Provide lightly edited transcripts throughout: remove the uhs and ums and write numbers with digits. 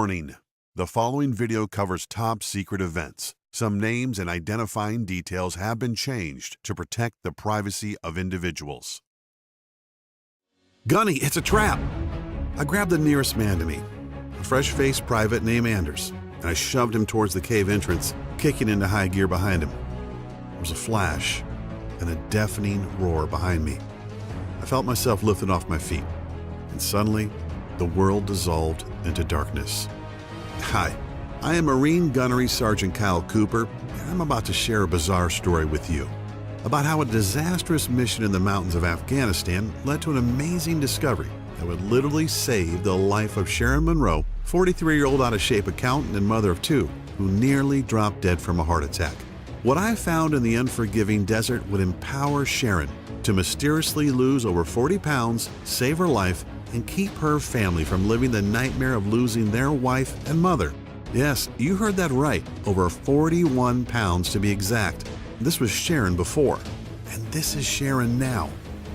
Warning: the following video covers top secret events. Some names and identifying details have been changed to protect the privacy of individuals. Gunny, it's a trap! I grabbed the nearest man to me, a fresh-faced private named Anders, and I shoved him towards the cave entrance, kicking into high gear behind him. There was a flash and a deafening roar behind me. I felt myself lifted off my feet, and suddenly, the world dissolved into darkness. Hi, I am Marine Gunnery Sergeant Gunny Cooper, and I'm about to share a bizarre story with you about how a disastrous mission in the mountains of Afghanistan led to an amazing discovery that would literally save the life of Sharon Monroe, 43-year-old out-of-shape accountant and mother of two, who nearly dropped dead from a heart attack. What I found in the unforgiving desert would empower Sharon to mysteriously lose over 40 pounds, save her life, and keep her family from living the nightmare of losing their wife and mother. Yes, you heard that right, over 41 pounds to be exact. This was Sharon before, and this is Sharon now.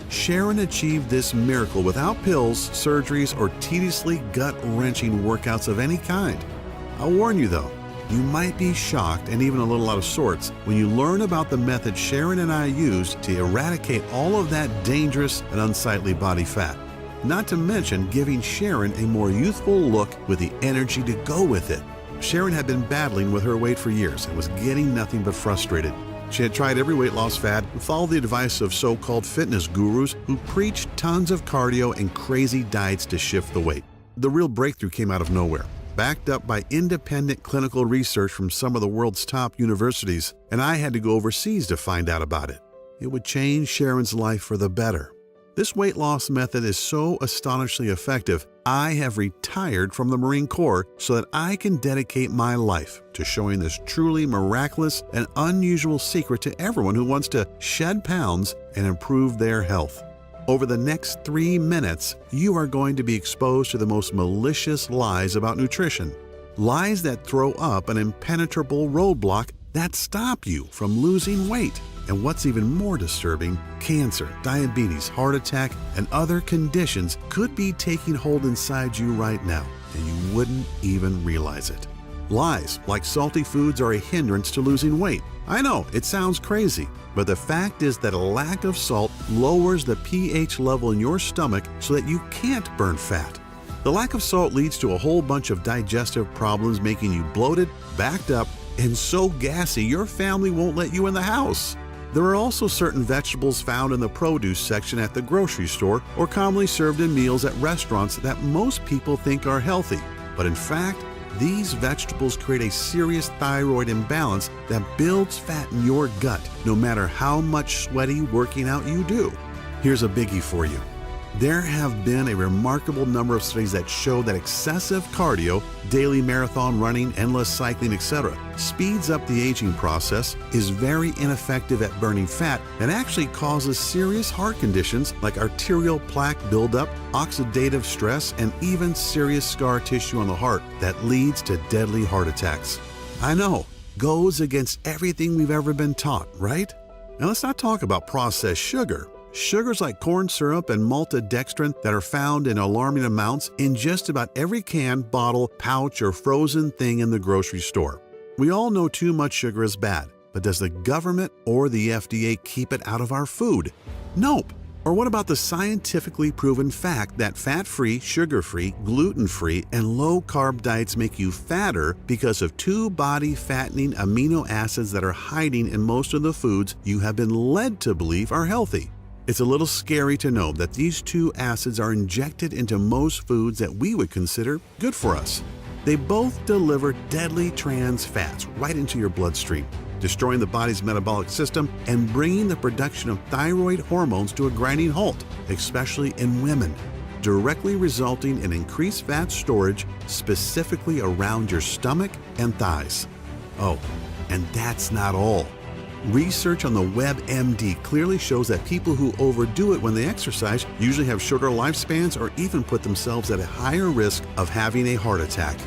Sharon achieved this miracle without pills, surgeries, or tediously gut-wrenching workouts of any kind. I'll warn you though, you might be shocked and even a little out of sorts when you learn about the method Sharon and I used to eradicate all of that dangerous and unsightly body fat. Not to mention giving Sharon a more youthful look with the energy to go with it. Sharon had been battling with her weight for years and was getting nothing but frustrated. She had tried every weight loss fad and followed the advice of so-called fitness gurus who preached tons of cardio and crazy diets to shift the weight. The real breakthrough came out of nowhere, backed up by independent clinical research from some of the world's top universities, and I had to go overseas to find out about it. It would change Sharon's life for the better. This weight loss method is so astonishingly effective, I have retired from the Marine Corps so that I can dedicate my life to showing this truly miraculous and unusual secret to everyone who wants to shed pounds and improve their health. Over the next 3 minutes, you are going to be exposed to the most malicious lies about nutrition. Lies that throw up an impenetrable roadblock that stop you from losing weight. And what's even more disturbing, cancer, diabetes, heart attack, and other conditions could be taking hold inside you right now, and you wouldn't even realize it. Lies like salty foods are a hindrance to losing weight. I know, it sounds crazy, but the fact is that a lack of salt lowers the pH level in your stomach so that you can't burn fat. The lack of salt leads to a whole bunch of digestive problems, making you bloated, backed up, and so gassy your family won't let you in the house. There are also certain vegetables found in the produce section at the grocery store or commonly served in meals at restaurants that most people think are healthy. But in fact, these vegetables create a serious thyroid imbalance that builds fat in your gut, no matter how much sweaty working out you do. Here's a biggie for you. There have been a remarkable number of studies that show that excessive cardio, daily marathon running, endless cycling, etc., speeds up the aging process, is very ineffective at burning fat, and actually causes serious heart conditions like arterial plaque buildup, oxidative stress, and even serious scar tissue on the heart that leads to deadly heart attacks. I know, goes against everything we've ever been taught, right? Now let's not talk about processed sugar. Sugars like corn syrup and maltodextrin that are found in alarming amounts in just about every can, bottle, pouch, or frozen thing in the grocery store. We all know too much sugar is bad, but does the government or the FDA keep it out of our food? Nope. Or what about the scientifically proven fact that fat-free, sugar-free, gluten-free, and low-carb diets make you fatter because of 2 body-fattening amino acids that are hiding in most of the foods you have been led to believe are healthy? It's a little scary to know that these 2 acids are injected into most foods that we would consider good for us. They both deliver deadly trans fats right into your bloodstream, destroying the body's metabolic system and bringing the production of thyroid hormones to a grinding halt, especially in women, directly resulting in increased fat storage, specifically around your stomach and thighs. Oh, and that's not all. Research on the WebMD clearly shows that people who overdo it when they exercise usually have shorter lifespans or even put themselves at a higher risk of having a heart attack.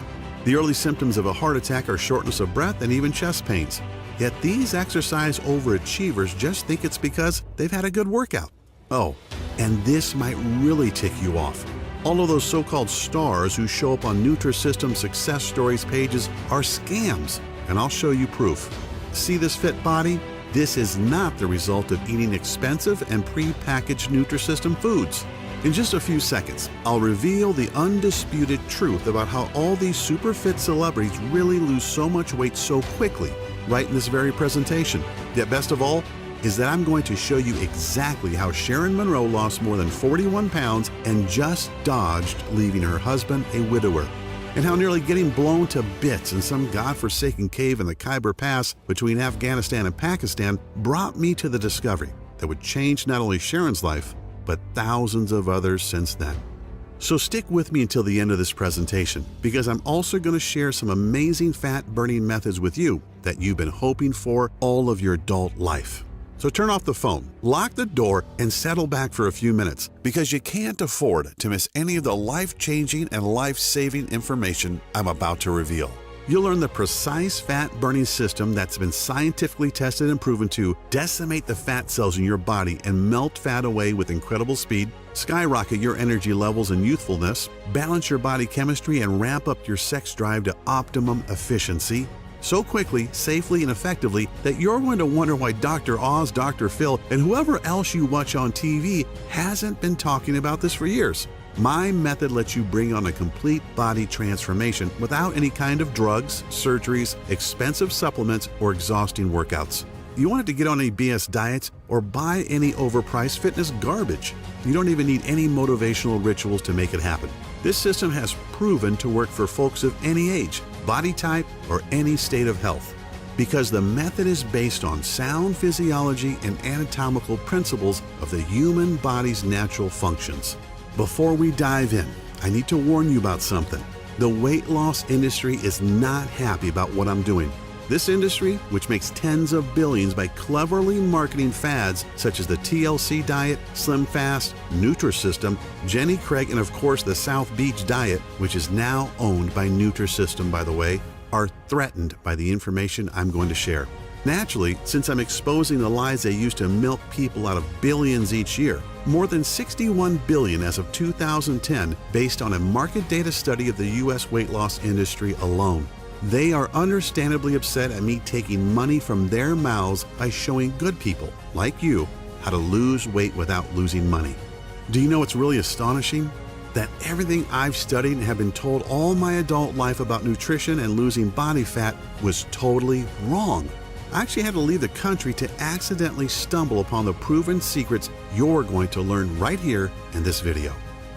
The early symptoms of a heart attack are shortness of breath and even chest pains. Yet these exercise overachievers just think it's because they've had a good workout. Oh, and this might really tick you off. All of those so-called stars who show up on Nutrisystem success stories pages are scams, and I'll show you proof. See this fit body? This is not the result of eating expensive and pre-packaged Nutrisystem foods. In just a few seconds, I'll reveal the undisputed truth about how all these super fit celebrities really lose so much weight so quickly, right in this very presentation. Yet best of all, is that I'm going to show you exactly how Sharon Monroe lost more than 41 pounds and just dodged leaving her husband a widower, and how nearly getting blown to bits in some godforsaken cave in the Khyber Pass between Afghanistan and Pakistan brought me to the discovery that would change not only Sharon's life, but thousands of others since then. So stick with me until the end of this presentation, because I'm also going to share some amazing fat-burning methods with you that you've been hoping for all of your adult life. So turn off the phone, lock the door, and settle back for a few minutes, because you can't afford to miss any of the life-changing and life-saving information I'm about to reveal. You'll learn the precise fat-burning system that's been scientifically tested and proven to decimate the fat cells in your body and melt fat away with incredible speed, skyrocket your energy levels and youthfulness, balance your body chemistry, and ramp up your sex drive to optimum efficiency, so quickly, safely, and effectively that you're going to wonder why Dr. Oz, Dr. Phil, and whoever else you watch on TV hasn't been talking about this for years. My method lets you bring on a complete body transformation without any kind of drugs, surgeries, expensive supplements, or exhausting workouts. You want it to get on any BS diets or buy any overpriced fitness garbage. You don't even need any motivational rituals to make it happen. This system has proven to work for folks of any age, body type, or any state of health, because the method is based on sound physiology and anatomical principles of the human body's natural functions. Before we dive in, I need to warn you about something. The weight loss industry is not happy about what I'm doing. This industry, which makes tens of billions by cleverly marketing fads such as the TLC diet, Slim Fast, Nutrisystem, Jenny Craig, and of course the South Beach diet, which is now owned by Nutrisystem, by the way, are threatened by the information I'm going to share. Naturally, since I'm exposing the lies they use to milk people out of billions each year, more than 61 billion as of 2010, based on a market data study of the U.S. weight loss industry alone. They are understandably upset at me taking money from their mouths by showing good people, like you, how to lose weight without losing money. Do you know what's really astonishing? That everything I've studied and have been told all my adult life about nutrition and losing body fat was totally wrong. I actually had to leave the country to accidentally stumble upon the proven secrets you're going to learn right here in this video.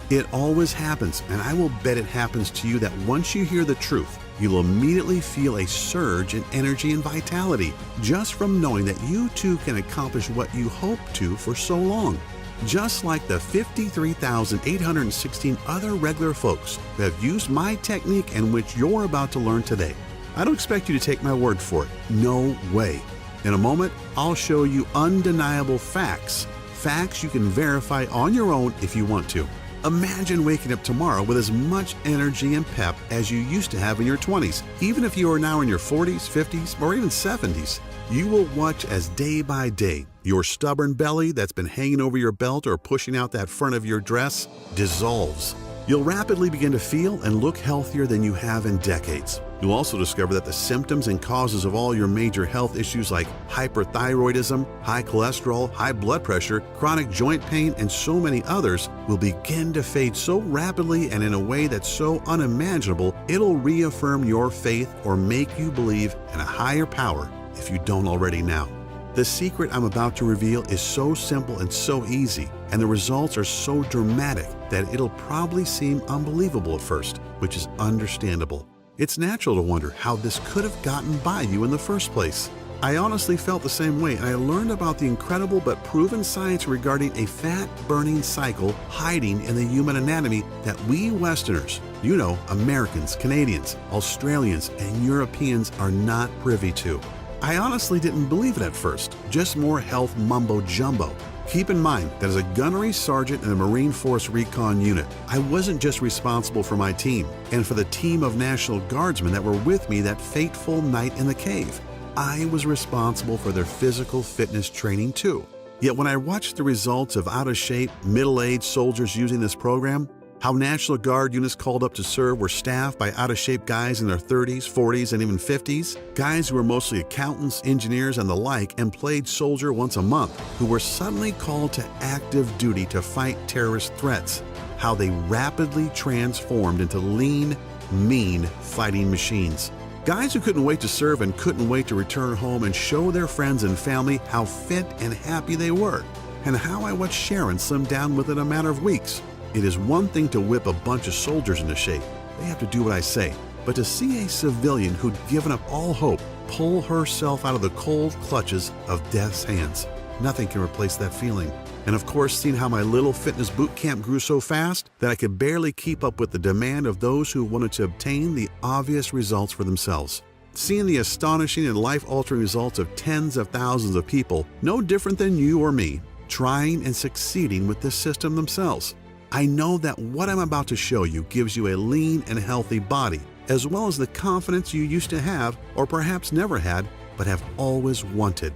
It always happens, and I will bet it happens to you that once you hear the truth, you'll immediately feel a surge in energy and vitality just from knowing that you too can accomplish what you hoped to for so long. Just like the 53,816 other regular folks who have used my technique and which you're about to learn today. I don't expect you to take my word for it. No way. In a moment, I'll show you undeniable facts. Facts you can verify on your own if you want to. Imagine waking up tomorrow with as much energy and pep as you used to have in your 20s. Even if you are now in your 40s, 50s, or even 70s, you will watch as day by day, your stubborn belly that's been hanging over your belt or pushing out that front of your dress dissolves. You'll rapidly begin to feel and look healthier than you have in decades. You'll also discover that the symptoms and causes of all your major health issues like hyperthyroidism, high cholesterol, high blood pressure, chronic joint pain, and so many others will begin to fade so rapidly and in a way that's so unimaginable, it'll reaffirm your faith or make you believe in a higher power if you don't already now. The secret I'm about to reveal is so simple and so easy, and the results are so dramatic that it'll probably seem unbelievable at first, which is understandable. It's natural to wonder how this could have gotten by you in the first place. I honestly felt the same way, and I learned about the incredible but proven science regarding a fat-burning cycle hiding in the human anatomy that we Westerners, you know, Americans, Canadians, Australians, and Europeans are not privy to. I honestly didn't believe it at first, just more health mumbo-jumbo. Keep in mind that as a gunnery sergeant in the Marine Force Recon Unit, I wasn't just responsible for my team and for the team of National Guardsmen that were with me that fateful night in the cave. I was responsible for their physical fitness training too. Yet when I watched the results of out-of-shape, middle-aged soldiers using this program, How National Guard units called up to serve were staffed by out-of-shape guys in their 30s, 40s, and even 50s, guys who were mostly accountants, engineers, and the like, and played soldier once a month, who were suddenly called to active duty to fight terrorist threats. How they rapidly transformed into lean, mean fighting machines. Guys who couldn't wait to serve and couldn't wait to return home and show their friends and family how fit and happy they were, and how I watched Sharon slim down within a matter of weeks. It is one thing to whip a bunch of soldiers into shape. They have to do what I say. But to see a civilian who'd given up all hope pull herself out of the cold clutches of death's hands, nothing can replace that feeling. And of course, seeing how my little fitness boot camp grew so fast that I could barely keep up with the demand of those who wanted to obtain the obvious results for themselves. Seeing the astonishing and life-altering results of tens of thousands of people, no different than you or me, trying and succeeding with this system themselves. I know that what I'm about to show you gives you a lean and healthy body, as well as the confidence you used to have, or perhaps never had, but have always wanted.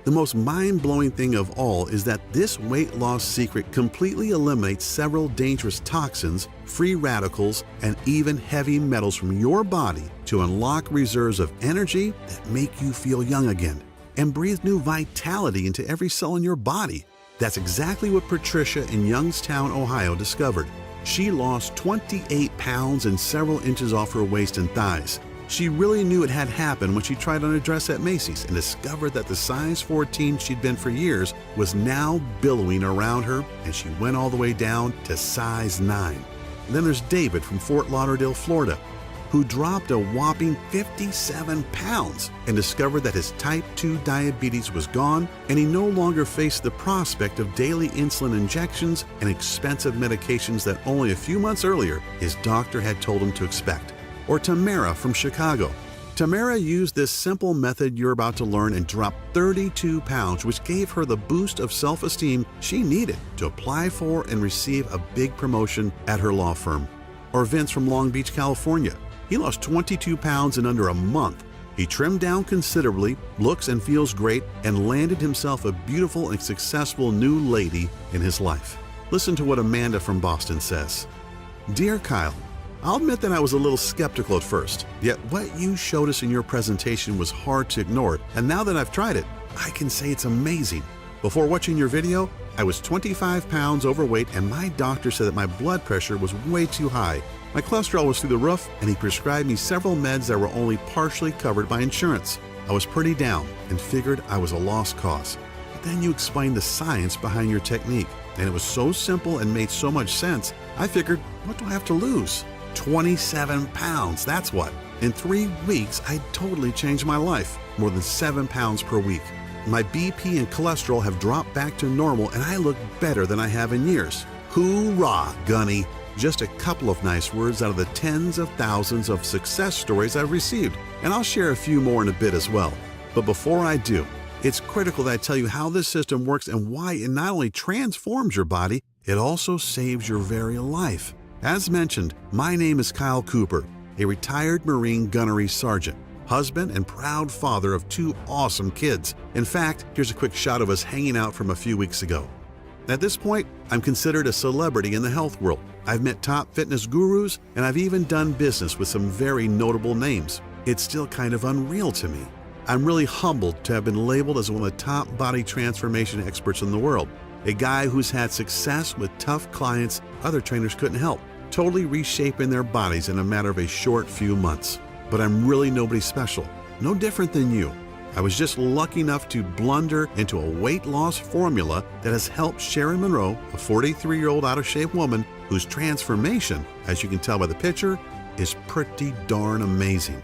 The most mind-blowing thing of all is that this weight loss secret completely eliminates several dangerous toxins, free radicals, and even heavy metals from your body to unlock reserves of energy that make you feel young again and breathe new vitality into every cell in your body. That's exactly what Patricia in Youngstown, Ohio discovered. She lost 28 pounds and several inches off her waist and thighs. She really knew it had happened when she tried on a dress at Macy's and discovered that the size 14 she'd been for years was now billowing around her, and she went all the way down to size 9. And then there's David from Fort Lauderdale, Florida, who dropped a whopping 57 pounds and discovered that his type 2 diabetes was gone, and he no longer faced the prospect of daily insulin injections and expensive medications that only a few months earlier his doctor had told him to expect. Or Tamara from Chicago. Tamara used this simple method you're about to learn and dropped 32 pounds, which gave her the boost of self-esteem she needed to apply for and receive a big promotion at her law firm. Or Vince from Long Beach, California. He lost 22 pounds in under a month. He trimmed down considerably, looks and feels great, and landed himself a beautiful and successful new lady in his life. Listen to what Amanda from Boston says. Dear Kyle, I'll admit that I was a little skeptical at first, yet what you showed us in your presentation was hard to ignore, and now that I've tried it, I can say it's amazing. Before watching your video, I was 25 pounds overweight, and my doctor said that my blood pressure was way too high. My cholesterol was through the roof, and he prescribed me several meds that were only partially covered by insurance. I was pretty down and figured I was a lost cause. But then you explained the science behind your technique, and it was so simple and made so much sense, I figured, what do I have to lose? 27 pounds, that's what. In 3 weeks, I totally changed my life, more than 7 pounds per week. My BP and cholesterol have dropped back to normal, and I look better than I have in years. Hoorah, Gunny! Just a couple of nice words out of the tens of thousands of success stories I've received, and I'll share a few more in a bit as well. But before I do, it's critical that I tell you how this system works and why it not only transforms your body, it also saves your very life. As mentioned, my name is Kyle Cooper, a retired Marine gunnery sergeant, husband and proud father of 2 awesome kids. In fact, here's a quick shot of us hanging out from a few weeks ago. At this point, I'm considered a celebrity in the health world. I've met top fitness gurus, and I've even done business with some very notable names. It's still kind of unreal to me. I'm really humbled to have been labeled as one of the top body transformation experts in the world, a guy who's had success with tough clients other trainers couldn't help, totally reshaping their bodies in a matter of a short few months. But I'm really nobody special, no different than you. I was just lucky enough to blunder into a weight loss formula that has helped Sharon Monroe, a 43-year-old out-of-shape woman whose transformation, as you can tell by the picture, is pretty darn amazing.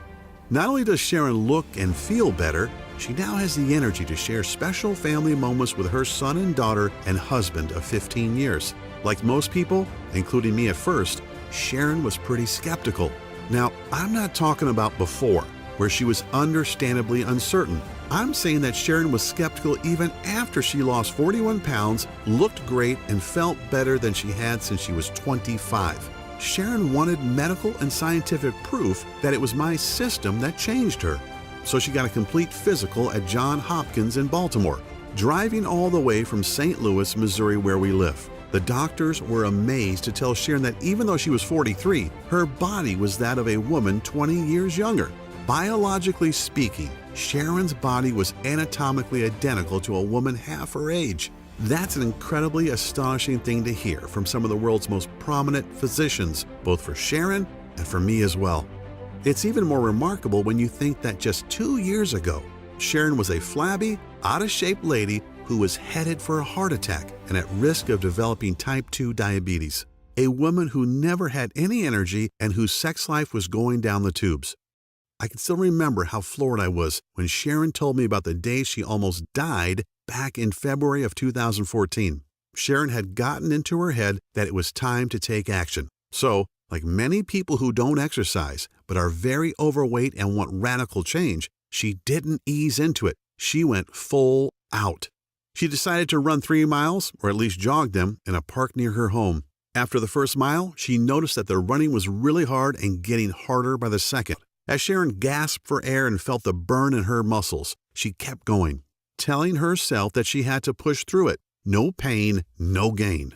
Not only does Sharon look and feel better, she now has the energy to share special family moments with her son and daughter and husband of 15 years. Like most people, including me at first, Sharon was pretty skeptical. Now, I'm not talking about before, where she was understandably uncertain. I'm saying that Sharon was skeptical even after she lost 41 pounds, looked great, and felt better than she had since she was 25. Sharon wanted medical and scientific proof that it was my system that changed her. So she got a complete physical at Johns Hopkins in Baltimore, driving all the way from St. Louis, Missouri, where we live. The doctors were amazed to tell Sharon that even though she was 43, her body was that of a woman 20 years younger. Biologically speaking, Sharon's body was anatomically identical to a woman half her age. That's an incredibly astonishing thing to hear from some of the world's most prominent physicians, both for Sharon and for me as well. It's even more remarkable when you think that just 2 years ago, Sharon was a flabby, out-of-shape lady who was headed for a heart attack and at risk of developing type 2 diabetes. A woman who never had any energy and whose sex life was going down the tubes. I can still remember how floored I was when Sharon told me about the day she almost died back in February of 2014. Sharon had gotten into her head that it was time to take action. So, like many people who don't exercise but are very overweight and want radical change, she didn't ease into it. She went full out. She decided to run 3 miles, or at least jog them, in a park near her home. After the first mile, she noticed that the running was really hard and getting harder by the second. As Sharon gasped for air and felt the burn in her muscles, she kept going, telling herself that she had to push through it. No pain, no gain.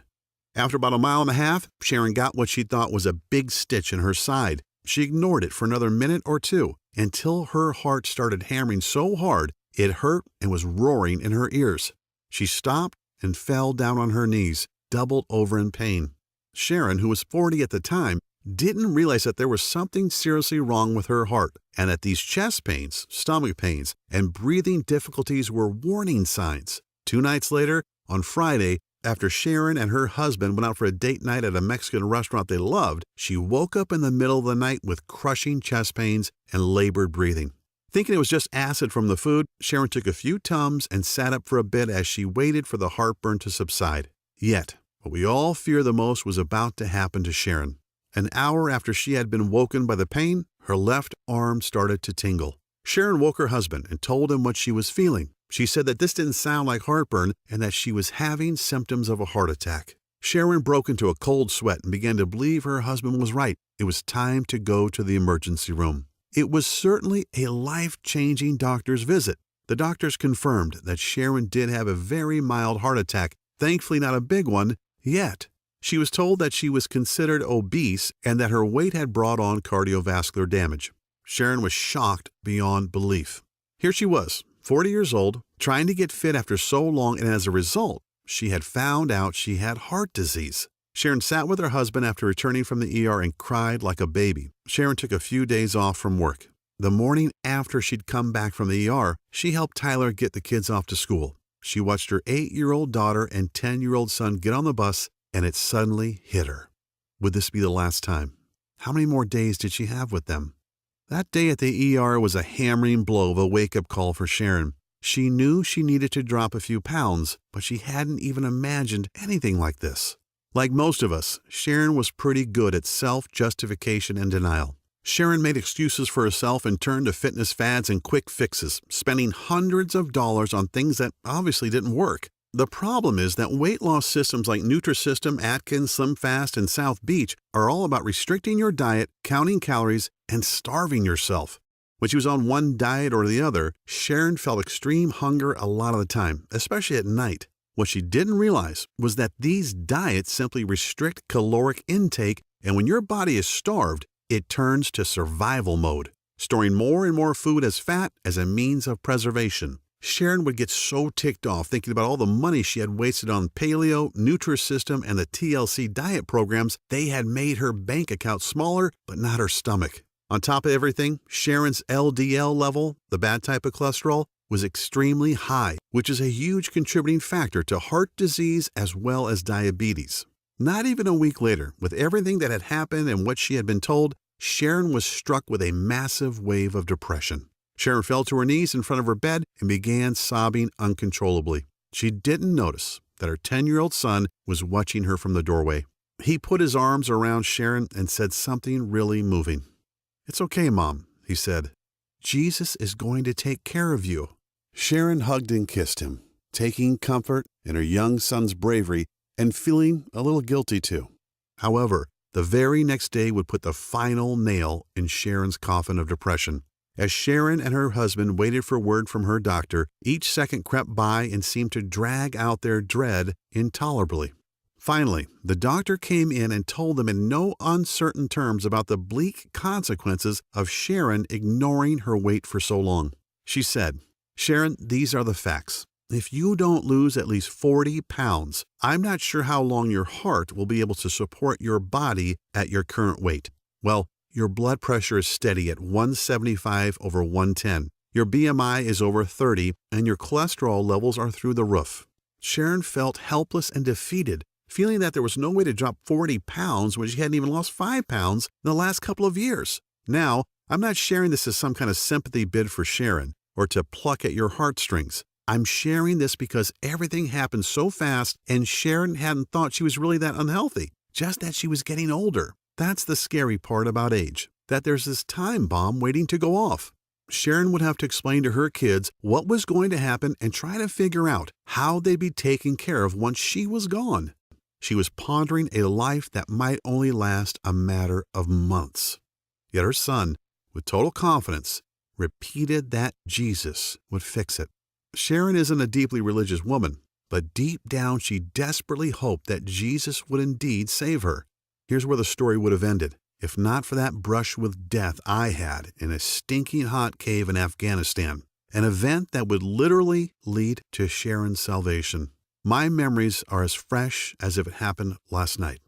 After about 1.5 miles, Sharon got what she thought was a big stitch in her side. She ignored it for another minute or two until her heart started hammering so hard it hurt and was roaring in her ears. She stopped and fell down on her knees, doubled over in pain. Sharon, who was 40 at the time, didn't realize that there was something seriously wrong with her heart and that these chest pains, stomach pains, and breathing difficulties were warning signs. 2 nights later, on Friday, after Sharon and her husband went out for a date night at a Mexican restaurant they loved, she woke up in the middle of the night with crushing chest pains and labored breathing. Thinking it was just acid from the food, Sharon took a few Tums and sat up for a bit as she waited for the heartburn to subside. Yet, what we all fear the most was about to happen to Sharon. An hour after she had been woken by the pain, her left arm started to tingle. Sharon woke her husband and told him what she was feeling. She said that this didn't sound like heartburn and that she was having symptoms of a heart attack. Sharon broke into a cold sweat and began to believe her husband was right. It was time to go to the emergency room. It was certainly a life-changing doctor's visit. The doctors confirmed that Sharon did have a very mild heart attack, thankfully not a big one yet. She was told that she was considered obese and that her weight had brought on cardiovascular damage. Sharon was shocked beyond belief. Here she was, 40 years old, trying to get fit after so long, and as a result, she had found out she had heart disease. Sharon sat with her husband after returning from the ER and cried like a baby. Sharon took a few days off from work. The morning after she'd come back from the ER, she helped Tyler get the kids off to school. She watched her 8-year-old daughter and 10-year-old son get on the bus, and it suddenly hit her. Would this be the last time? How many more days did she have with them? That day at the ER was a hammering blow of a wake-up call for Sharon. She knew she needed to drop a few pounds, but she hadn't even imagined anything like this. Like most of us, Sharon was pretty good at self-justification and denial. Sharon made excuses for herself and turned to fitness fads and quick fixes, spending hundreds of dollars on things that obviously didn't work. The problem is that weight loss systems like Nutrisystem, Atkins, SlimFast, and South Beach are all about restricting your diet, counting calories, and starving yourself. When she was on one diet or the other, Sharon felt extreme hunger a lot of the time, especially at night. What she didn't realize was that these diets simply restrict caloric intake, and when your body is starved, it turns to survival mode, storing more and more food as fat as a means of preservation. Sharon would get so ticked off thinking about all the money she had wasted on paleo, Nutrisystem, and the TLC diet programs. They had made her bank account smaller, but not her stomach. On top of everything, Sharon's LDL level, the bad type of cholesterol, was extremely high, which is a huge contributing factor to heart disease as well as diabetes. Not even a week later, with everything that had happened and what she had been told, Sharon was struck with a massive wave of depression. Sharon fell to her knees in front of her bed and began sobbing uncontrollably. She didn't notice that her 10-year-old son was watching her from the doorway. He put his arms around Sharon and said something really moving. "It's okay, Mom," he said. "Jesus is going to take care of you." Sharon hugged and kissed him, taking comfort in her young son's bravery and feeling a little guilty too. However, the very next day would put the final nail in Sharon's coffin of depression. As Sharon and her husband waited for word from her doctor, each second crept by and seemed to drag out their dread intolerably. Finally, the doctor came in and told them in no uncertain terms about the bleak consequences of Sharon ignoring her weight for so long. She said, "Sharon, these are the facts. If you don't lose at least 40 pounds, I'm not sure how long your heart will be able to support your body at your current weight. Well, your blood pressure is steady at 175/110. Your BMI is over 30, and your cholesterol levels are through the roof." Sharon felt helpless and defeated, feeling that there was no way to drop 40 pounds when she hadn't even lost 5 pounds in the last couple of years. Now, I'm not sharing this as some kind of sympathy bid for Sharon or to pluck at your heartstrings. I'm sharing this because everything happened so fast and Sharon hadn't thought she was really that unhealthy, just that she was getting older. That's the scary part about age, that there's this time bomb waiting to go off. Sharon would have to explain to her kids what was going to happen and try to figure out how they'd be taken care of once she was gone. She was pondering a life that might only last a matter of months. Yet her son, with total confidence, repeated that Jesus would fix it. Sharon isn't a deeply religious woman, but deep down she desperately hoped that Jesus would indeed save her. Here's where the story would have ended, if not for that brush with death I had in a stinking hot cave in Afghanistan, an event that would literally lead to Sharon's salvation. My memories are as fresh as if it happened last night.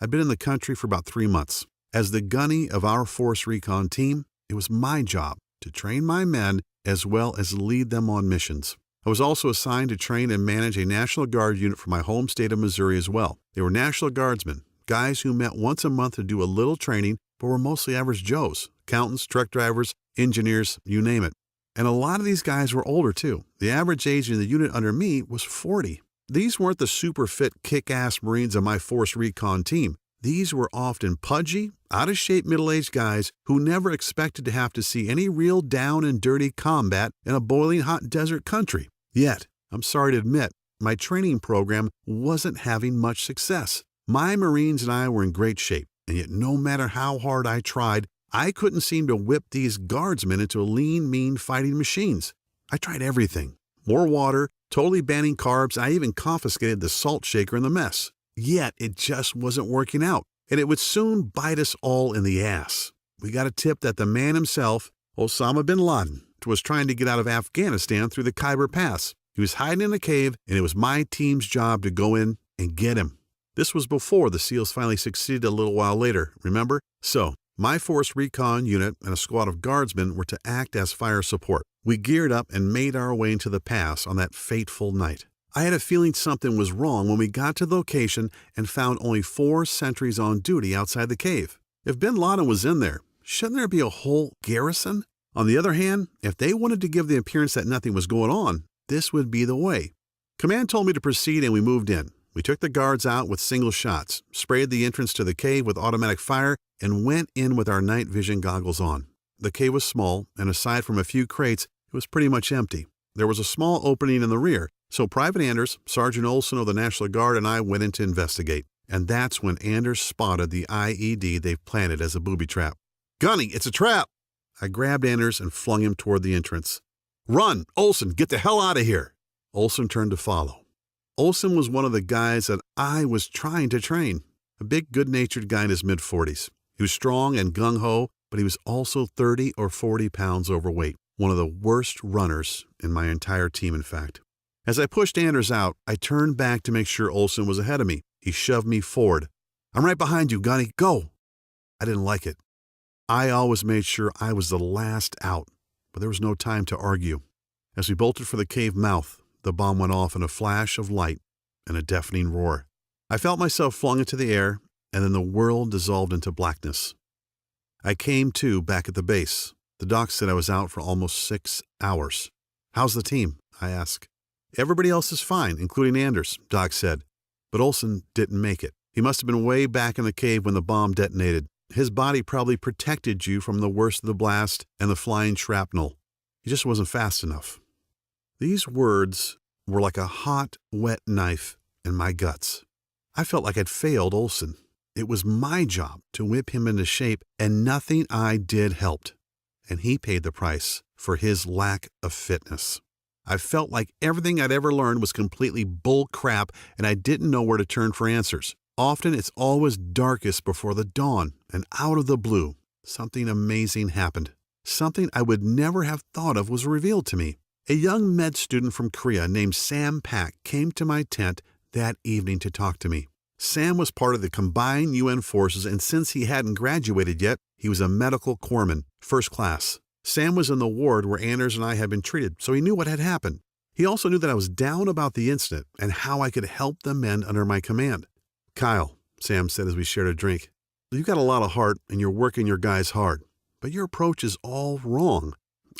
I'd been in the country for about 3 months. As the gunny of our force recon team, it was my job to train my men as well as lead them on missions. I was also assigned to train and manage a National Guard unit for my home state of Missouri as well. They were National Guardsmen, guys who met once a month to do a little training, but were mostly average Joes, accountants, truck drivers, engineers, you name it. And a lot of these guys were older too. The average age in the unit under me was 40. These weren't the super fit kick-ass Marines of my force recon team. These were often pudgy, out-of-shape middle-aged guys who never expected to have to see any real down and dirty combat in a boiling hot desert country. Yet, I'm sorry to admit, my training program wasn't having much success. My Marines and I were in great shape, and yet no matter how hard I tried, I couldn't seem to whip these guardsmen into lean, mean fighting machines. I tried everything. More water, totally banning carbs, I even confiscated the salt shaker in the mess. Yet it just wasn't working out, and it would soon bite us all in the ass. We got a tip that the man himself, Osama bin Laden, was trying to get out of Afghanistan through the Khyber Pass. He was hiding in a cave, and it was my team's job to go in and get him. This was before the SEALs finally succeeded a little while later, remember? So, my force recon unit and a squad of guardsmen were to act as fire support. We geared up and made our way into the pass on that fateful night. I had a feeling something was wrong when we got to the location and found only 4 sentries on duty outside the cave. If bin Laden was in there, shouldn't there be a whole garrison? On the other hand, if they wanted to give the appearance that nothing was going on, this would be the way. Command told me to proceed and we moved in. We took the guards out with single shots, sprayed the entrance to the cave with automatic fire, and went in with our night vision goggles on. The cave was small, and aside from a few crates, it was pretty much empty. There was a small opening in the rear, so Private Anders, Sergeant Olson of the National Guard, and I went in to investigate. And that's when Anders spotted the IED they've planted as a booby trap. "Gunny, it's a trap!" I grabbed Anders and flung him toward the entrance. "Run! Olson, get the hell out of here!" Olson turned to follow. Olson was one of the guys that I was trying to train. A big, good-natured guy in his mid-40s. He was strong and gung-ho, but he was also 30 or 40 pounds overweight. One of the worst runners in my entire team, in fact. As I pushed Anders out, I turned back to make sure Olson was ahead of me. He shoved me forward. "I'm right behind you, Gunny. Go!" I didn't like it. I always made sure I was the last out, but there was no time to argue. As we bolted for the cave mouth, the bomb went off in a flash of light and a deafening roar. I felt myself flung into the air, and then the world dissolved into blackness. I came to back at the base. The doc said I was out for almost 6 hours. "How's the team?" I asked. "Everybody else is fine, including Anders," Doc said. "But Olson didn't make it. He must have been way back in the cave when the bomb detonated. His body probably protected you from the worst of the blast and the flying shrapnel. He just wasn't fast enough." These words were like a hot, wet knife in my guts. I felt like I'd failed Olson. It was my job to whip him into shape, and nothing I did helped. And he paid the price for his lack of fitness. I felt like everything I'd ever learned was completely bull crap and I didn't know where to turn for answers. Often it's always darkest before the dawn, and out of the blue, something amazing happened. Something I would never have thought of was revealed to me. A young med student from Korea named Sam Pak came to my tent that evening to talk to me. Sam was part of the combined UN forces, and since he hadn't graduated yet, he was a medical corpsman, first class. Sam was in the ward where Anders and I had been treated, so he knew what had happened. He also knew that I was down about the incident and how I could help the men under my command. "Kyle," Sam said as we shared a drink, "you've got a lot of heart and you're working your guys hard, but your approach is all wrong."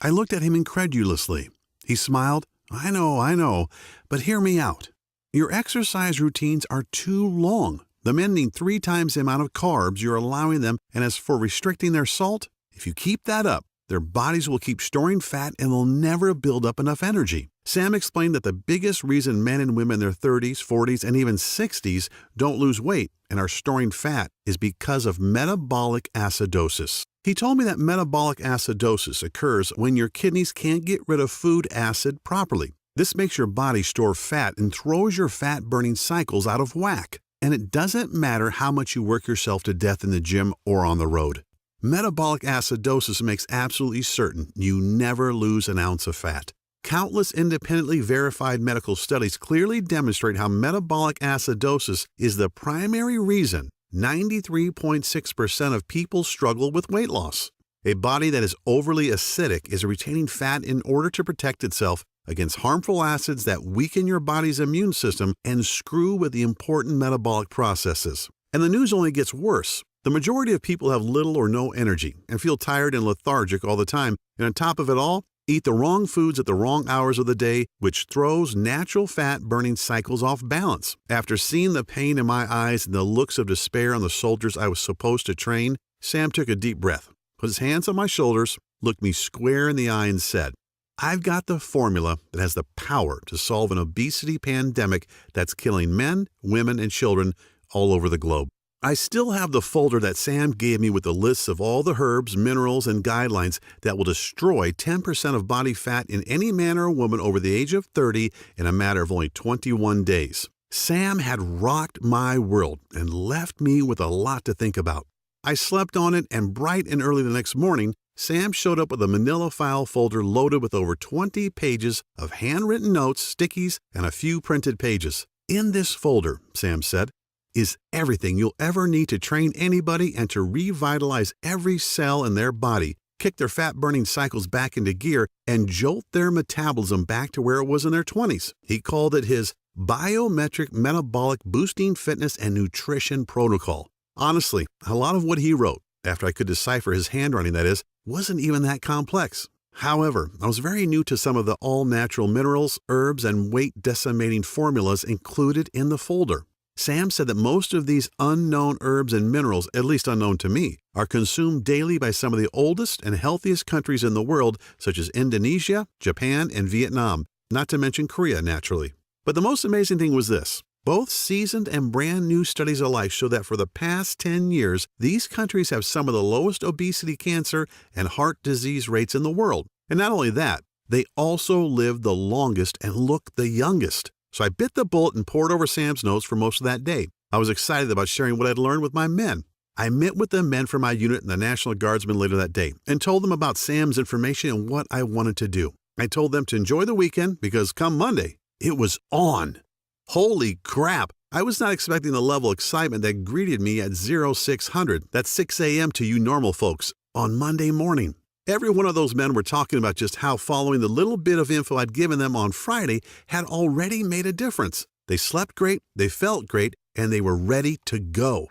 I looked at him incredulously. He smiled. I know, but hear me out. Your exercise routines are too long. The men need 3 times the amount of carbs you're allowing them, and as for restricting their salt, if you keep that up, their bodies will keep storing fat and they'll never build up enough energy. Sam explained that the biggest reason men and women in their 30s, 40s, and even 60s don't lose weight and are storing fat is because of metabolic acidosis. He told me that metabolic acidosis occurs when your kidneys can't get rid of food acid properly. This makes your body store fat and throws your fat-burning cycles out of whack. And it doesn't matter how much you work yourself to death in the gym or on the road. Metabolic acidosis makes absolutely certain you never lose an ounce of fat. Countless independently verified medical studies clearly demonstrate how metabolic acidosis is the primary reason 93.6% of people struggle with weight loss. A body that is overly acidic is retaining fat in order to protect itself against harmful acids that weaken your body's immune system and screw with the important metabolic processes. And the news only gets worse. The majority of people have little or no energy and feel tired and lethargic all the time, and on top of it all, eat the wrong foods at the wrong hours of the day, which throws natural fat-burning cycles off balance. After seeing the pain in my eyes and the looks of despair on the soldiers I was supposed to train, Sam took a deep breath, put his hands on my shoulders, looked me square in the eye and said, "I've got the formula that has the power to solve an obesity pandemic that's killing men, women, and children all over the globe." I still have the folder that Sam gave me with the lists of all the herbs, minerals, and guidelines that will destroy 10% of body fat in any man or woman over the age of 30 in a matter of only 21 days. Sam had rocked my world and left me with a lot to think about. I slept on it, and bright and early the next morning, Sam showed up with a manila file folder loaded with over 20 pages of handwritten notes, stickies, and a few printed pages. "In this folder," Sam said, "is everything you'll ever need to train anybody and to revitalize every cell in their body, kick their fat-burning cycles back into gear, and jolt their metabolism back to where it was in their 20s. He called it his Biometric Metabolic Boosting Fitness and Nutrition Protocol. Honestly, a lot of what he wrote, after I could decipher his handwriting that is, wasn't even that complex. However, I was very new to some of the all-natural minerals, herbs, and weight-decimating formulas included in the folder. Sam said that most of these unknown herbs and minerals, at least unknown to me, are consumed daily by some of the oldest and healthiest countries in the world, such as Indonesia, Japan, and Vietnam, not to mention Korea, naturally. But the most amazing thing was this. Both seasoned and brand new studies alike show that for the past 10 years, these countries have some of the lowest obesity, cancer, and heart disease rates in the world. And not only that, they also live the longest and look the youngest. So I bit the bullet and pored over Sam's notes for most of that day. I was excited about sharing what I'd learned with my men. I met with the men from my unit and the National Guardsmen later that day and told them about Sam's information and what I wanted to do. I told them to enjoy the weekend because come Monday, it was on. Holy crap! I was not expecting the level of excitement that greeted me at 0600, that's 6 a.m. to you normal folks, on Monday morning. Every one of those men were talking about just how following the little bit of info I'd given them on Friday had already made a difference. They slept great, they felt great, and they were ready to go.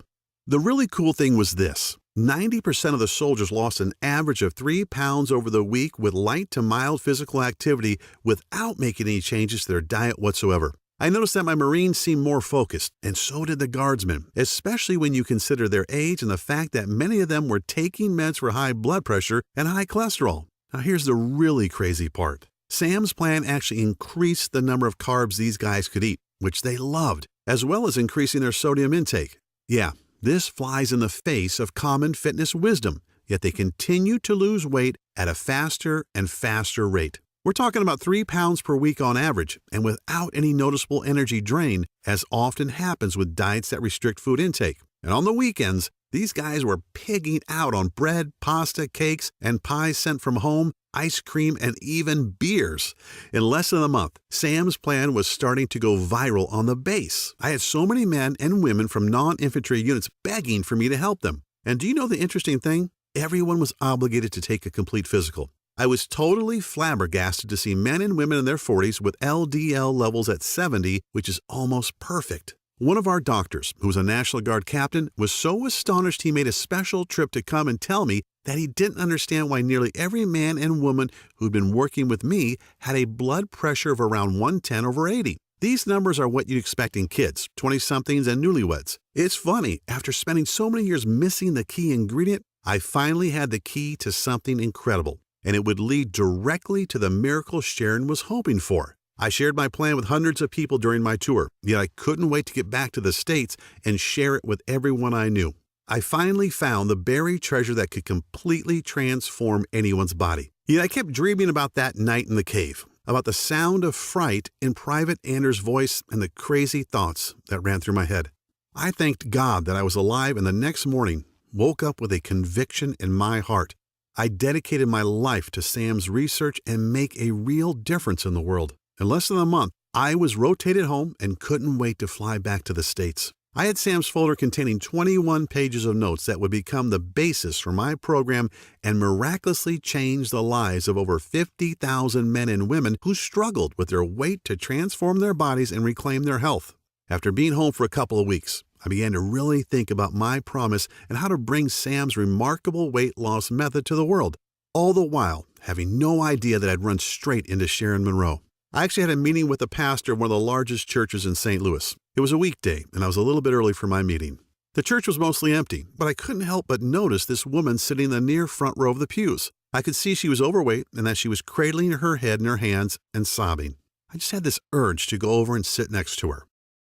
The really cool thing was this. 90% of the soldiers lost an average of 3 pounds over the week with light to mild physical activity without making any changes to their diet whatsoever. I noticed that my Marines seemed more focused, and so did the Guardsmen, especially when you consider their age and the fact that many of them were taking meds for high blood pressure and high cholesterol. Now here's the really crazy part. Sam's plan actually increased the number of carbs these guys could eat, which they loved, as well as increasing their sodium intake. Yeah, this flies in the face of common fitness wisdom, yet they continue to lose weight at a faster and faster rate. We're talking about 3 pounds per week on average, and without any noticeable energy drain, as often happens with diets that restrict food intake. And on the weekends, these guys were pigging out on bread, pasta, cakes, and pies sent from home, ice cream, and even beers. In less than a month, Sam's plan was starting to go viral on the base. I had so many men and women from non-infantry units begging for me to help them. And do you know the interesting thing? Everyone was obligated to take a complete physical. I was totally flabbergasted to see men and women in their 40s with LDL levels at 70, which is almost perfect. One of our doctors, who was a National Guard captain, was so astonished he made a special trip to come and tell me that he didn't understand why nearly every man and woman who'd been working with me had a blood pressure of around 110/80. These numbers are what you'd expect in kids, 20-somethings, and newlyweds. It's funny, after spending so many years missing the key ingredient, I finally had the key to something incredible, and it would lead directly to the miracle Sharon was hoping for. I shared my plan with hundreds of people during my tour, yet I couldn't wait to get back to the States and share it with everyone I knew. I finally found the buried treasure that could completely transform anyone's body. Yet I kept dreaming about that night in the cave, about the sound of fright in Private Anders' voice and the crazy thoughts that ran through my head. I thanked God that I was alive, and the next morning woke up with a conviction in my heart. I dedicated my life to Sam's research and make a real difference in the world. In less than a month, I was rotated home and couldn't wait to fly back to the States. I had Sam's folder containing 21 pages of notes that would become the basis for my program and miraculously change the lives of over 50,000 men and women who struggled with their weight to transform their bodies and reclaim their health. After being home for a couple of weeks, I began to really think about my promise and how to bring Sam's remarkable weight loss method to the world, all the while having no idea that I'd run straight into Sharon Monroe. I actually had a meeting with the pastor of one of the largest churches in St. Louis. It was a weekday, and I was a little bit early for my meeting. The church was mostly empty, but I couldn't help but notice this woman sitting in the near front row of the pews. I could see she was overweight and that she was cradling her head in her hands and sobbing. I just had this urge to go over and sit next to her.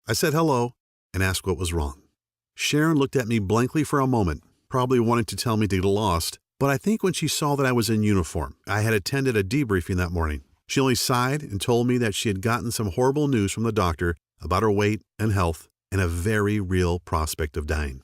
I said hello and asked what was wrong. Sharon looked at me blankly for a moment, probably wanting to tell me to get lost, but I think when she saw that I was in uniform, I had attended a debriefing that morning. She only sighed and told me that she had gotten some horrible news from the doctor about her weight and health and a very real prospect of dying.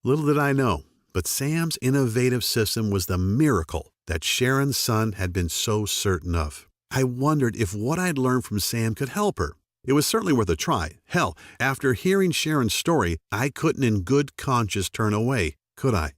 Little did I know, but Sam's innovative system was the miracle that Sharon's son had been so certain of. I wondered if what I'd learned from Sam could help her. It was certainly worth a try. Hell, after hearing Sharon's story, I couldn't in good conscience turn away, could I?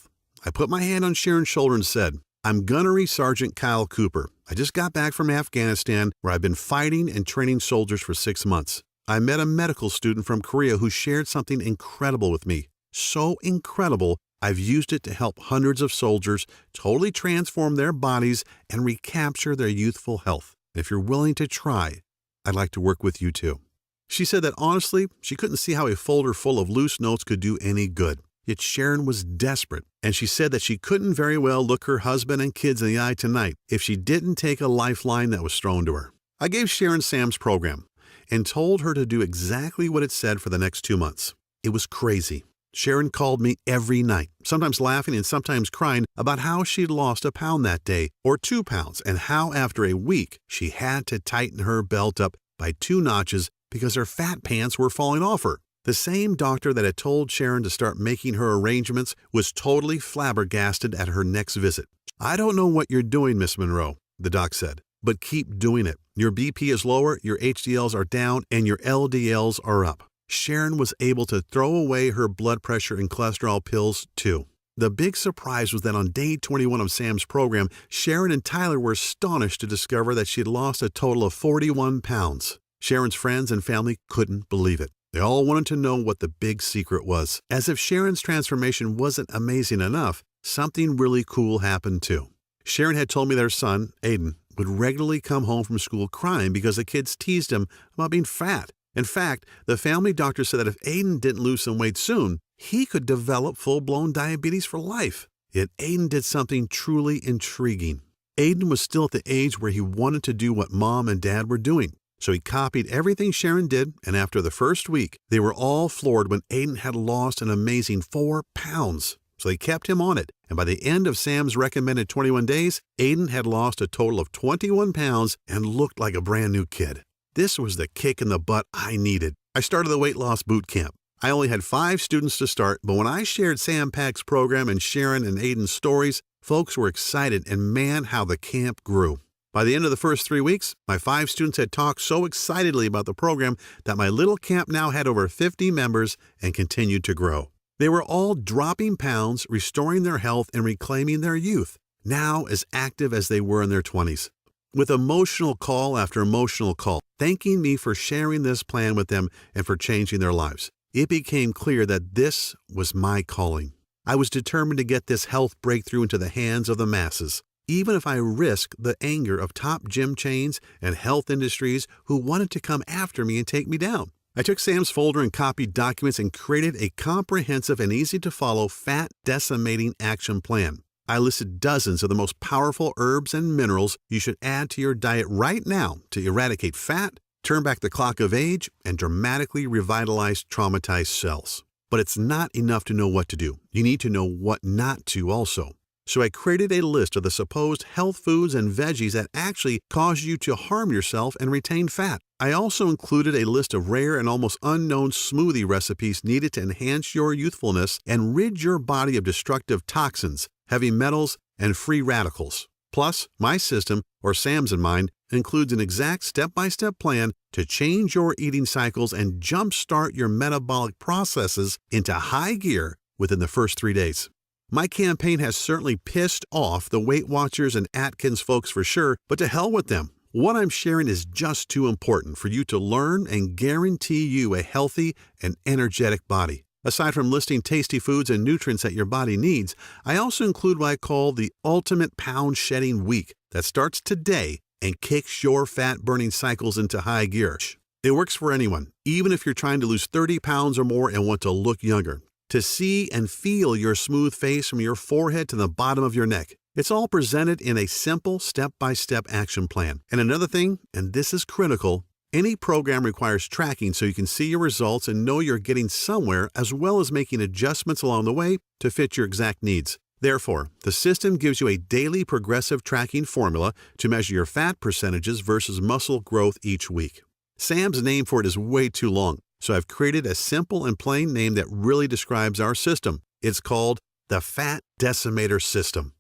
I put my hand on Sharon's shoulder and said, "I'm Gunnery Sergeant Kyle Cooper. I just got back from Afghanistan, where I've been fighting and training soldiers for 6 months. I met a medical student from Korea who shared something incredible with me. So incredible, I've used it to help hundreds of soldiers totally transform their bodies and recapture their youthful health. If you're willing to try, I'd like to work with you too." She said that honestly, she couldn't see how a folder full of loose notes could do any good. Yet Sharon was desperate, and she said that she couldn't very well look her husband and kids in the eye tonight if she didn't take a lifeline that was thrown to her. I gave Sharon Sam's program and told her to do exactly what it said for the next 2 months. It was crazy. Sharon called me every night, sometimes laughing and sometimes crying about how she'd lost a pound that day or 2 pounds, and how after a week she had to tighten her belt up by 2 notches because her fat pants were falling off her. The same doctor that had told Sharon to start making her arrangements was totally flabbergasted at her next visit. "I don't know what you're doing, Miss Monroe," the doc said, "but keep doing it. Your BP is lower, your HDLs are down, and your LDLs are up." Sharon was able to throw away her blood pressure and cholesterol pills, too. The big surprise was that on day 21 of Sam's program, Sharon and Tyler were astonished to discover that she had lost a total of 41 pounds. Sharon's friends and family couldn't believe it. They all wanted to know what the big secret was. As if Sharon's transformation wasn't amazing enough, something really cool happened too. Sharon had told me that her son, Aiden, would regularly come home from school crying because the kids teased him about being fat. In fact, the family doctor said that if Aiden didn't lose some weight soon, he could develop full-blown diabetes for life. Yet Aiden did something truly intriguing. Aiden was still at the age where he wanted to do what Mom and Dad were doing. So he copied everything Sharon did, and after the first week, they were all floored when Aiden had lost an amazing 4 pounds. so they kept him on it. And by the end of Sam's recommended 21 days, Aiden had lost a total of 21 pounds and looked like a brand new kid. This was the kick in the butt I needed. I started the weight loss boot camp. I only had 5 students to start, but when I shared Sam Pack's program and Sharon and Aiden's stories, folks were excited, and man, how the camp grew. By the end of the first 3 weeks, my 5 students had talked so excitedly about the program that my little camp now had over 50 members and continued to grow. They were all dropping pounds, restoring their health, and reclaiming their youth, now as active as they were in their 20s. With emotional call after emotional call, thanking me for sharing this plan with them and for changing their lives, it became clear that this was my calling. I was determined to get this health breakthrough into the hands of the masses, even if I risked the anger of top gym chains and health industries who wanted to come after me and take me down. I took Sam's folder and copied documents and created a comprehensive and easy-to-follow fat decimating action plan. I listed dozens of the most powerful herbs and minerals you should add to your diet right now to eradicate fat, turn back the clock of age, and dramatically revitalize traumatized cells. But it's not enough to know what to do. You need to know what not to also. So I created a list of the supposed health foods and veggies that actually cause you to harm yourself and retain fat. I also included a list of rare and almost unknown smoothie recipes needed to enhance your youthfulness and rid your body of destructive toxins, heavy metals, and free radicals. Plus, my system, or Sam's in mine, includes an exact step-by-step plan to change your eating cycles and jumpstart your metabolic processes into high gear within the first 3 days. My campaign has certainly pissed off the Weight Watchers and Atkins folks for sure, but to hell with them. What I'm sharing is just too important for you to learn and guarantee you a healthy and energetic body. Aside from listing tasty foods and nutrients that your body needs, I also include what I call the Ultimate Pound Shedding Week that starts today and kicks your fat-burning cycles into high gear. It works for anyone, even if you're trying to lose 30 pounds or more and want to look younger. To see and feel your smooth face from your forehead to the bottom of your neck. It's all presented in a simple step-by-step action plan. And another thing, and this is critical, any program requires tracking so you can see your results and know you're getting somewhere, as well as making adjustments along the way to fit your exact needs. Therefore, the system gives you a daily progressive tracking formula to measure your fat percentages versus muscle growth each week. Sam's name for it is way too long, so I've created a simple and plain name that really describes our system. It's called the Fat Decimator System.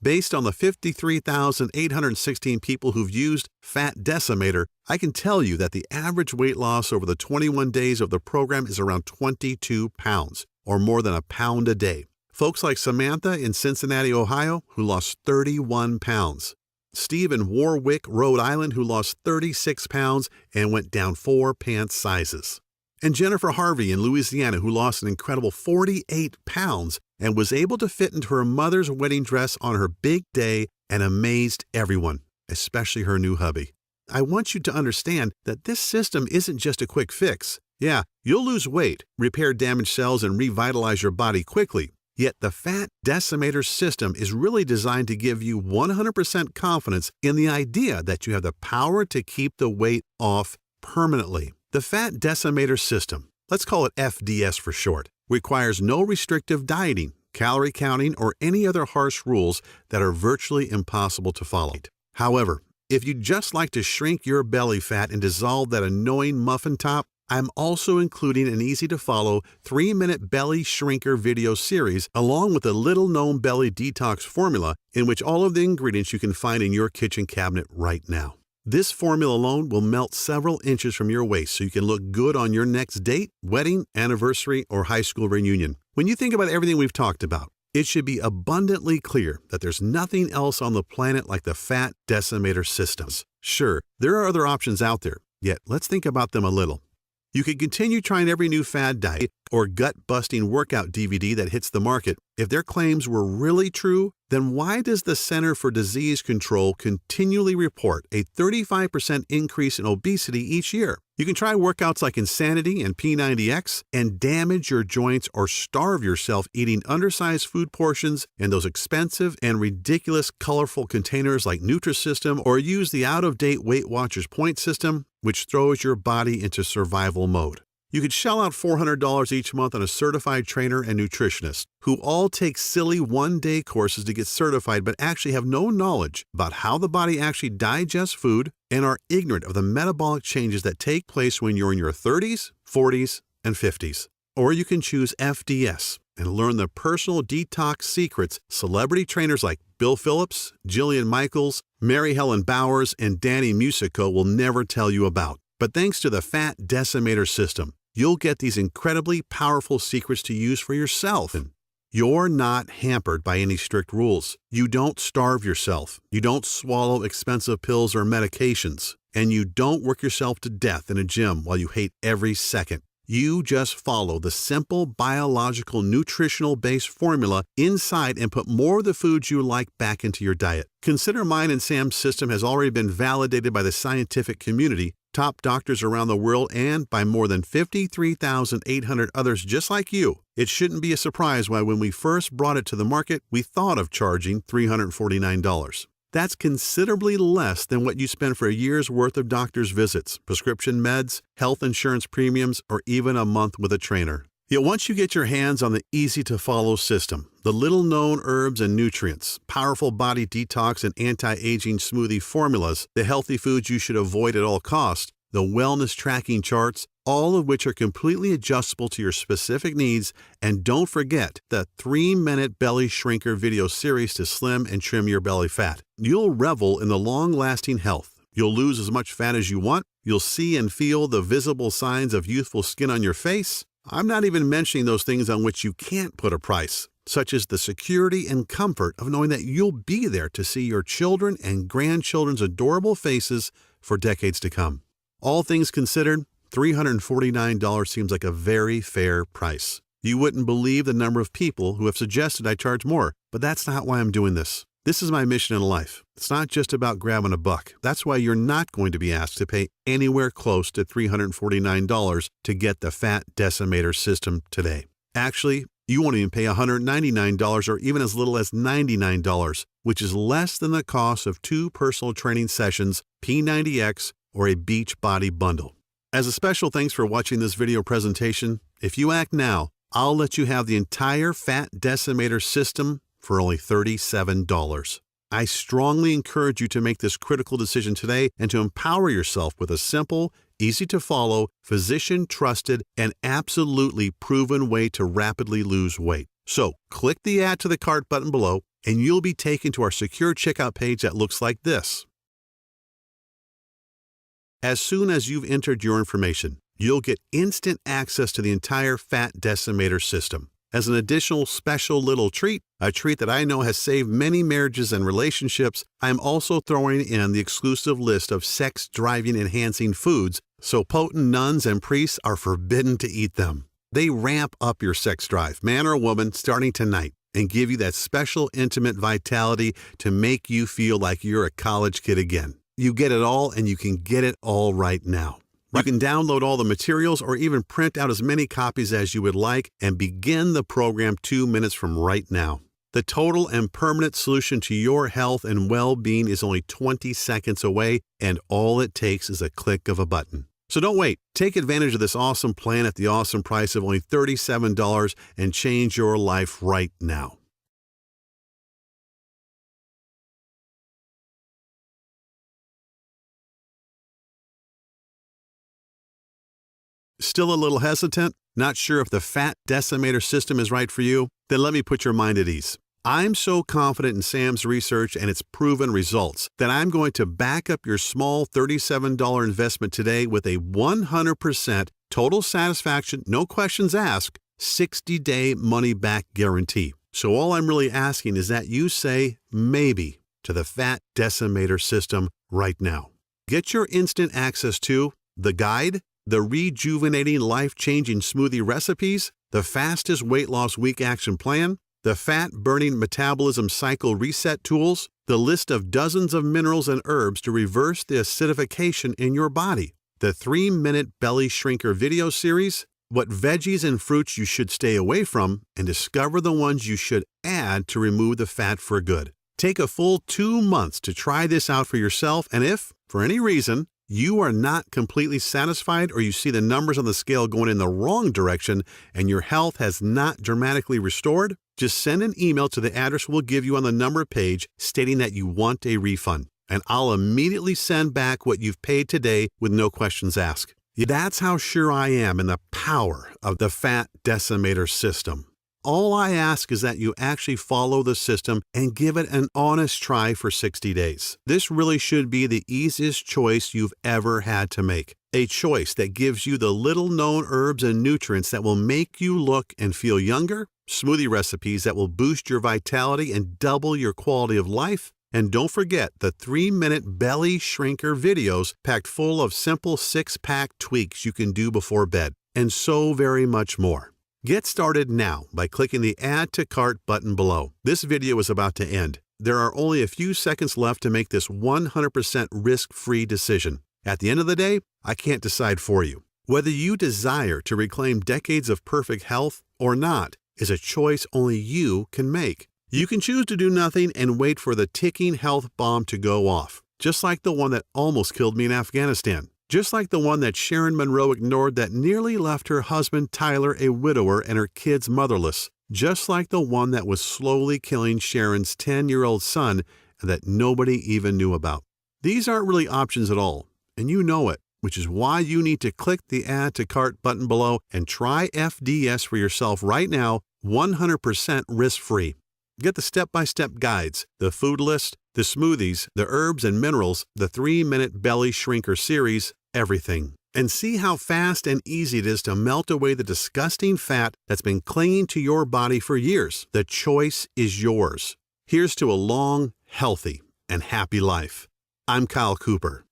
Based on the 53,816 people who've used Fat Decimator, I can tell you that the average weight loss over the 21 days of the program is around 22 pounds, or more than a pound a day. Folks like Samantha in Cincinnati, Ohio, who lost 31 pounds. Steve in Warwick, Rhode Island, who lost 36 pounds and went down 4 pant sizes. And Jennifer Harvey in Louisiana, who lost an incredible 48 pounds and was able to fit into her mother's wedding dress on her big day and amazed everyone, especially her new hubby. I want you to understand that this system isn't just a quick fix. Yeah, you'll lose weight, repair damaged cells, and revitalize your body quickly. Yet the Fat Decimator System is really designed to give you 100% confidence in the idea that you have the power to keep the weight off permanently. The Fat Decimator System, let's call it FDS for short, requires no restrictive dieting, calorie counting, or any other harsh rules that are virtually impossible to follow. However, if you'd just like to shrink your belly fat and dissolve that annoying muffin top, I'm also including an easy-to-follow 3-minute belly shrinker video series along with a little-known belly detox formula in which all of the ingredients you can find in your kitchen cabinet right now. This formula alone will melt several inches from your waist so you can look good on your next date, wedding, anniversary, or high school reunion. When you think about everything we've talked about, it should be abundantly clear that there's nothing else on the planet like the Fat Decimator Systems. Sure, there are other options out there, yet let's think about them a little. You could continue trying every new fad diet or gut-busting workout DVD that hits the market. If their claims were really true, then why does the Center for Disease Control continually report a 35% increase in obesity each year? You can try workouts like Insanity and P90X and damage your joints or starve yourself eating undersized food portions in those expensive and ridiculous colorful containers like Nutrisystem, or use the out-of-date Weight Watchers point system, which throws your body into survival mode. You could shell out $400 each month on a certified trainer and nutritionist who all take silly one-day courses to get certified but actually have no knowledge about how the body actually digests food and are ignorant of the metabolic changes that take place when you're in your 30s, 40s, and 50s. Or you can choose FDS and learn the personal detox secrets celebrity trainers like Bill Phillips, Jillian Michaels, Mary Helen Bowers, and Danny Musico will never tell you about. But thanks to the Fat Decimator System, you'll get these incredibly powerful secrets to use for yourself. And you're not hampered by any strict rules. You don't starve yourself. You don't swallow expensive pills or medications. And you don't work yourself to death in a gym while you hate every second. You just follow the simple biological nutritional-based formula inside and put more of the foods you like back into your diet. Consider mine and Sam's system has already been validated by the scientific community, top doctors around the world, and by more than 53,800 others just like you. It shouldn't be a surprise why when we first brought it to the market, we thought of charging $349. That's considerably less than what you spend for a year's worth of doctor's visits, prescription meds, health insurance premiums, or even a month with a trainer. Yet once you get your hands on the easy-to-follow system, the little-known herbs and nutrients, powerful body detox and anti-aging smoothie formulas, the healthy foods you should avoid at all costs, the wellness tracking charts, all of which are completely adjustable to your specific needs, and don't forget the 3-minute belly shrinker video series to slim and trim your belly fat. You'll revel in the long-lasting health. You'll lose as much fat as you want. You'll see and feel the visible signs of youthful skin on your face. I'm not even mentioning those things on which you can't put a price, such as the security and comfort of knowing that you'll be there to see your children and grandchildren's adorable faces for decades to come. All things considered, $349 seems like a very fair price. You wouldn't believe the number of people who have suggested I charge more, but that's not why I'm doing this. This is my mission in life. It's not just about grabbing a buck. That's why you're not going to be asked to pay anywhere close to $349 to get the Fat Decimator System today. Actually, you won't even pay $199 or even as little as $99, which is less than the cost of 2 personal training sessions, P90X, or a Beachbody bundle. As a special thanks for watching this video presentation, if you act now, I'll let you have the entire Fat Decimator System for only $37. I strongly encourage you to make this critical decision today and to empower yourself with a simple, easy-to-follow, physician-trusted, and absolutely proven way to rapidly lose weight. So click the Add to the Cart button below, and you'll be taken to our secure checkout page that looks like this. As soon as you've entered your information, you'll get instant access to the entire Fat Decimator System. As an additional special little treat, a treat that I know has saved many marriages and relationships, I'm also throwing in the exclusive list of sex-driving enhancing foods, so potent nuns and priests are forbidden to eat them. They ramp up your sex drive, man or woman, starting tonight, and give you that special intimate vitality to make you feel like you're a college kid again. You get it all, and you can get it all right now. You can download all the materials or even print out as many copies as you would like and begin the program 2 minutes from right now. The total and permanent solution to your health and well-being is only 20 seconds away, and all it takes is a click of a button. So don't wait. Take advantage of this awesome plan at the awesome price of only $37 and change your life right now. Still a little hesitant? Not sure if the Fat Decimator System is right for you? Then let me put your mind at ease. I'm so confident in Sam's research and its proven results that I'm going to back up your small $37 investment today with a 100% total satisfaction, no questions asked, 60-day money-back guarantee. So all I'm really asking is that you say maybe to the Fat Decimator System right now. Get your instant access to the guide, the rejuvenating, life-changing smoothie recipes, the fastest weight loss week action plan, the fat-burning metabolism cycle reset tools, the list of dozens of minerals and herbs to reverse the acidification in your body, the 3-minute belly shrinker video series, what veggies and fruits you should stay away from, and discover the ones you should add to remove the fat for good. Take a full 2 months to try this out for yourself, and if, for any reason, you are not completely satisfied, or you see the numbers on the scale going in the wrong direction and your health has not dramatically restored, just send an email to the address we'll give you on the number page stating that you want a refund, and I'll immediately send back what you've paid today with no questions asked. That's how sure I am in the power of the Fat Decimator System. All I ask is that you actually follow the system and give it an honest try for 60 days. This really should be the easiest choice you've ever had to make. A choice that gives you the little-known herbs and nutrients that will make you look and feel younger, smoothie recipes that will boost your vitality and double your quality of life, and don't forget the 3-minute belly shrinker videos packed full of simple 6-pack tweaks you can do before bed, and so very much more. Get started now by clicking the Add to Cart button below. This video is about to end. There are only a few seconds left to make this 100% risk-free decision. At the end of the day, I can't decide for you. Whether you desire to reclaim decades of perfect health or not is a choice only you can make. You can choose to do nothing and wait for the ticking health bomb to go off, just like the one that almost killed me in Afghanistan. Just like the one that Sharon Monroe ignored that nearly left her husband Tyler a widower and her kids motherless. Just like the one that was slowly killing Sharon's 10-year-old son and that nobody even knew about. These aren't really options at all, and you know it, which is why you need to click the Add to Cart button below and try FDS for yourself right now, 100% risk-free. Get the step-by-step guides, the food list, the smoothies, the herbs and minerals, the 3-minute belly shrinker series, everything. And see how fast and easy it is to melt away the disgusting fat that's been clinging to your body for years. The choice is yours. Here's to a long, healthy, and happy life. I'm Kyle Cooper.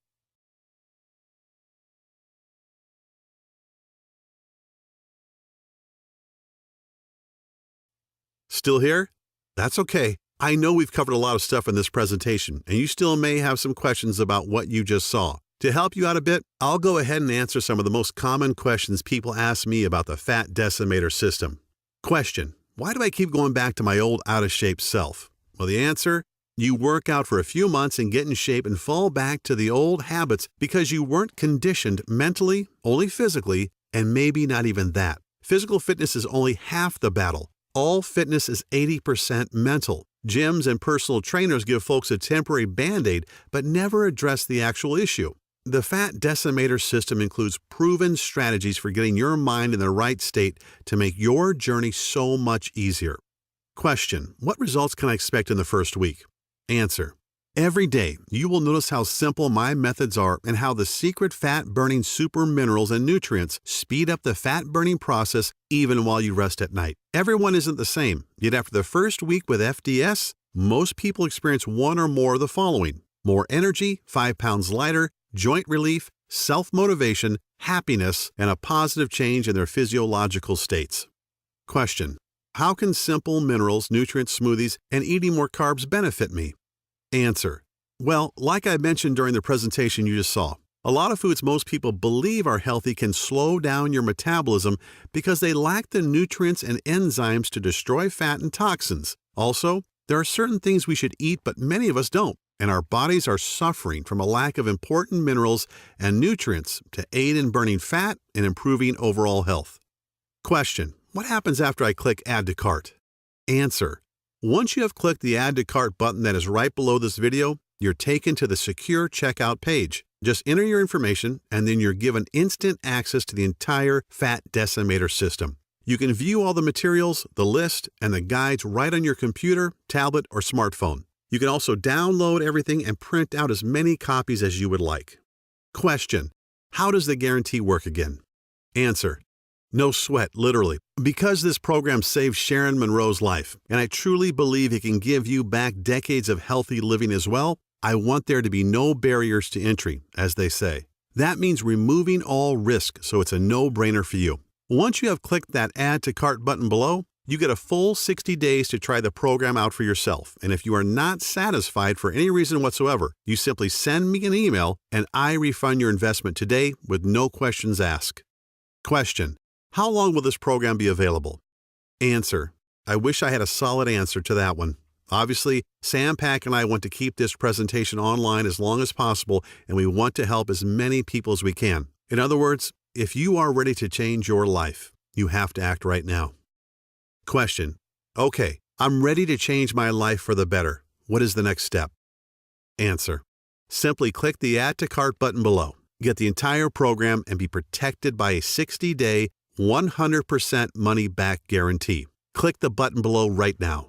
Still here? That's okay. I know we've covered a lot of stuff in this presentation, and you still may have some questions about what you just saw. To help you out a bit, I'll go ahead and answer some of the most common questions people ask me about the Fat Decimator System. Question: why do I keep going back to my old out-of-shape self? Well, the answer: you work out for a few months and get in shape and fall back to the old habits because you weren't conditioned mentally, only physically, and maybe not even that. Physical fitness is only half the battle. All fitness is 80% mental. Gyms and personal trainers give folks a temporary band-aid but never address the actual issue. The Fat Decimator System includes proven strategies for getting your mind in the right state to make your journey so much easier. Question: what results can I expect in the first week? Answer: every day you will notice how simple my methods are and how the secret fat-burning super minerals and nutrients speed up the fat-burning process even while you rest at night. Everyone isn't the same, yet after the first week with FDS, most people experience one or more of the following: more energy, 5 pounds lighter, joint relief, self-motivation, happiness, and a positive change in their physiological states. Question: how can simple minerals, nutrient smoothies, and eating more carbs benefit me? Answer: well, like I mentioned during the presentation you just saw, a lot of foods most people believe are healthy can slow down your metabolism because they lack the nutrients and enzymes to destroy fat and toxins. Also, there are certain things we should eat but many of us don't, and our bodies are suffering from a lack of important minerals and nutrients to aid in burning fat and improving overall health. Question: what happens after I click Add to Cart? Answer: once you have clicked the Add to Cart button that is right below this video, you're taken to the secure checkout page. Just enter your information, and then you're given instant access to the entire Fat Decimator System. You can view all the materials, the list, and the guides right on your computer, tablet, or smartphone. You can also download everything and print out as many copies as you would like. Question: how does the guarantee work again? Answer: no sweat, literally. Because this program saved Sharon Monroe's life, and I truly believe it can give you back decades of healthy living as well, I want there to be no barriers to entry, as they say. That means removing all risk, so it's a no-brainer for you. Once you have clicked that Add to Cart button below, you get a full 60 days to try the program out for yourself, and if you are not satisfied for any reason whatsoever, you simply send me an email and I refund your investment today with no questions asked. Question: how long will this program be available? Answer: I wish I had a solid answer to that one. Obviously, Sam Pack and I want to keep this presentation online as long as possible, and we want to help as many people as we can. In other words, if you are ready to change your life, you have to act right now. Question. Okay, I'm ready to change my life for the better. What is the next step? Answer. Simply click the Add to Cart button below. Get the entire program and be protected by a 60-day, 100% money-back guarantee. Click the button below right now.